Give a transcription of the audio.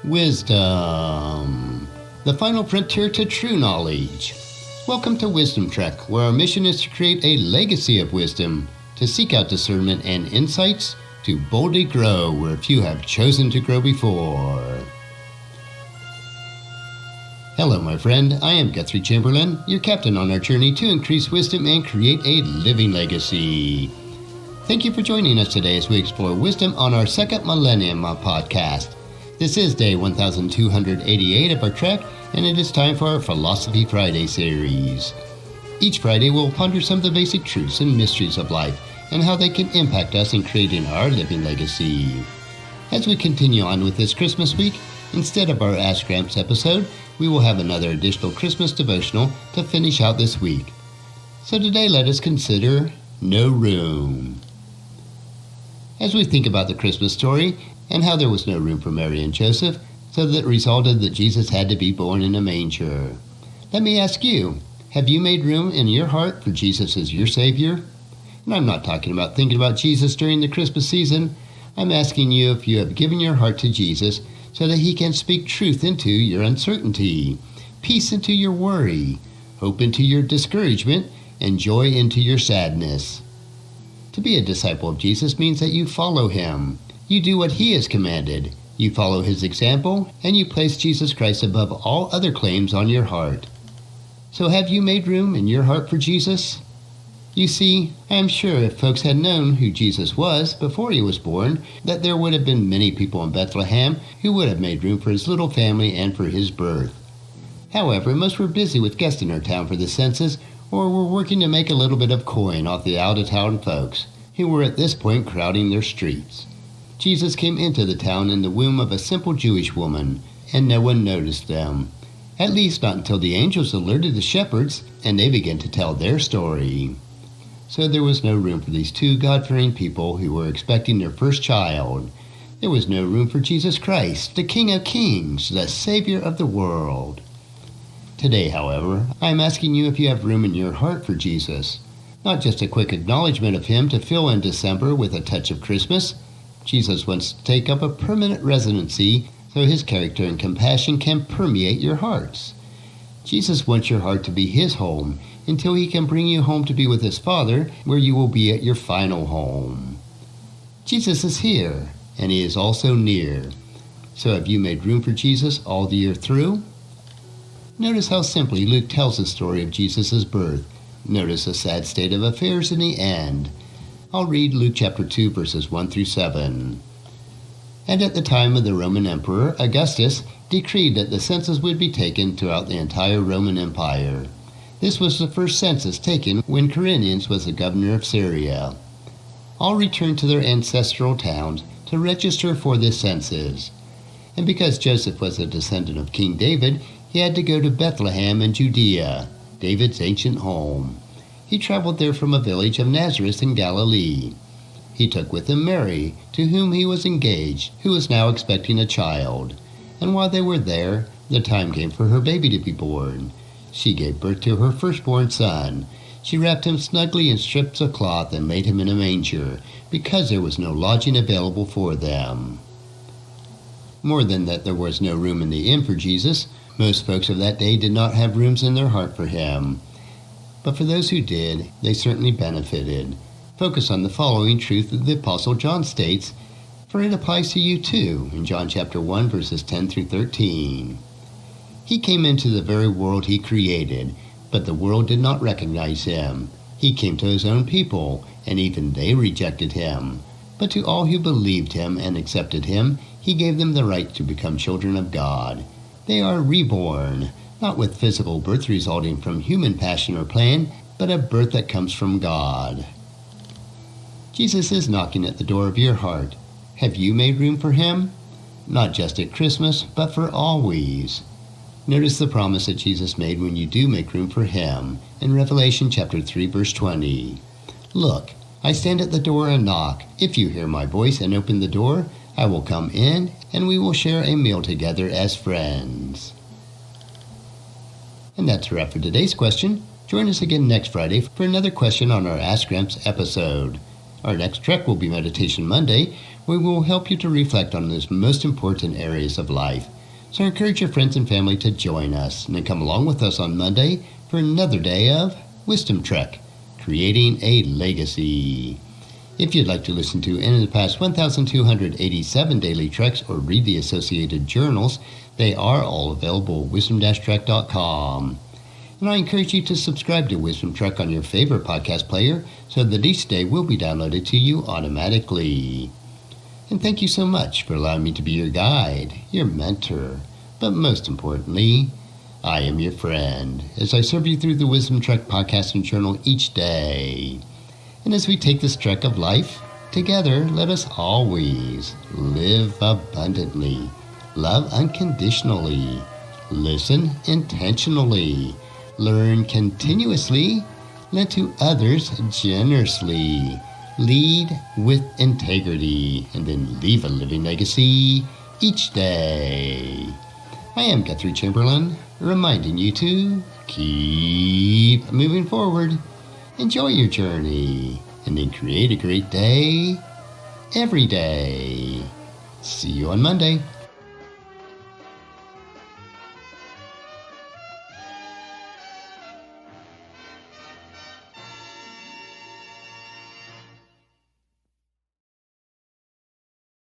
Wisdom, the final frontier to true knowledge. Welcome to Wisdom Trek, where our mission is to create a legacy of wisdom, to seek out discernment and insights, to boldly grow where few have chosen to grow before. Hello, my friend. I am Guthrie Chamberlain, your captain on our journey to increase wisdom and create a living legacy. Thank you for joining us today as we explore wisdom on our second millennium podcast. This is day 1288 of our trek, and it is time for our Philosophy Friday series. Each Friday we'll ponder some of the basic truths and mysteries of life and how they can impact us in creating our living legacy. As we continue on with this Christmas week, instead of our Ask Gramps episode, we will have another additional Christmas devotional to finish out this week. So today let us consider No Room. As we think about the Christmas story and how there was no room for Mary and Joseph, so that it resulted that Jesus had to be born in a manger, let me ask you, have you made room in your heart for Jesus as your Savior? And I'm not talking about thinking about Jesus during the Christmas season. I'm asking you if you have given your heart to Jesus so that He can speak truth into your uncertainty, peace into your worry, hope into your discouragement, and joy into your sadness. To be a disciple of Jesus means that you follow Him. You do what He has commanded. You follow His example, and you place Jesus Christ above all other claims on your heart. So have you made room in your heart for Jesus? You see, I am sure if folks had known who Jesus was before He was born, that there would have been many people in Bethlehem who would have made room for His little family and for His birth. However, most were busy with guests in our town for the census, or were working to make a little bit of coin off the out-of-town folks, who were at this point crowding their streets. Jesus came into the town in the womb of a simple Jewish woman, and no one noticed them. At least not until the angels alerted the shepherds, and they began to tell their story. So there was no room for these two God-fearing people who were expecting their first child. There was no room for Jesus Christ, the King of Kings, the Savior of the world. Today, however, I am asking you if you have room in your heart for Jesus. Not just a quick acknowledgement of Him to fill in December with a touch of Christmas. Jesus wants to take up a permanent residency so His character and compassion can permeate your hearts. Jesus wants your heart to be His home until He can bring you home to be with His Father, where you will be at your final home. Jesus is here, and He is also near. So have you made room for Jesus all the year through? Notice how simply Luke tells the story of Jesus' birth. Notice the sad state of affairs in the end. I'll read Luke chapter 2, verses 1 through 7. And at the time of the Roman Emperor, Augustus decreed that the census would be taken throughout the entire Roman Empire. This was the first census taken when Quirinius was the governor of Syria. All returned to their ancestral towns to register for this census. And because Joseph was a descendant of King David, he had to go to Bethlehem in Judea, David's ancient home. He traveled there from a village of Nazareth in Galilee. He took with him Mary, to whom he was engaged, who was now expecting a child. And while they were there, the time came for her baby to be born. She gave birth to her firstborn son. She wrapped him snugly in strips of cloth and laid him in a manger, because there was no lodging available for them. More than that there was no room in the inn for Jesus, most folks of that day did not have rooms in their heart for Him. But for those who did, they certainly benefited. Focus on the following truth that the Apostle John states, for it applies to you too, in John chapter 1, verses 10 through 13. He came into the very world He created, but the world did not recognize Him. He came to His own people, and even they rejected Him. But to all who believed Him and accepted Him, He gave them the right to become children of God. They are reborn, not with physical birth resulting from human passion or plan, but a birth that comes from God. Jesus is knocking at the door of your heart. Have you made room for Him? Not just at Christmas, but for always. Notice the promise that Jesus made when you do make room for Him in Revelation chapter 3, verse 20. Look, I stand at the door and knock. If you hear my voice and open the door, I will come in, and we will share a meal together as friends. And that's a wrap for today's question. Join us again next Friday for another question on our Ask Gramps episode. Our next trek will be Meditation Monday, we will help you to reflect on those most important areas of life. So encourage your friends and family to join us and then come along with us on Monday for another day of Wisdom Trek, Creating a Legacy. If you'd like to listen to any of the past 1,287 daily treks or read the associated journals, they are all available at wisdom-trek.com. And I encourage you to subscribe to Wisdom Trek on your favorite podcast player so that each day will be downloaded to you automatically. And thank you so much for allowing me to be your guide, your mentor, but most importantly, I am your friend as I serve you through the Wisdom Trek podcast and journal each day. And as we take this trek of life together, let us always live abundantly, love unconditionally, listen intentionally, learn continuously, lend to others generously, lead with integrity, and then leave a living legacy each day. I am Guthrie Chamberlain, reminding you to keep moving forward, enjoy your journey, and then create a great day every day. See you on Monday.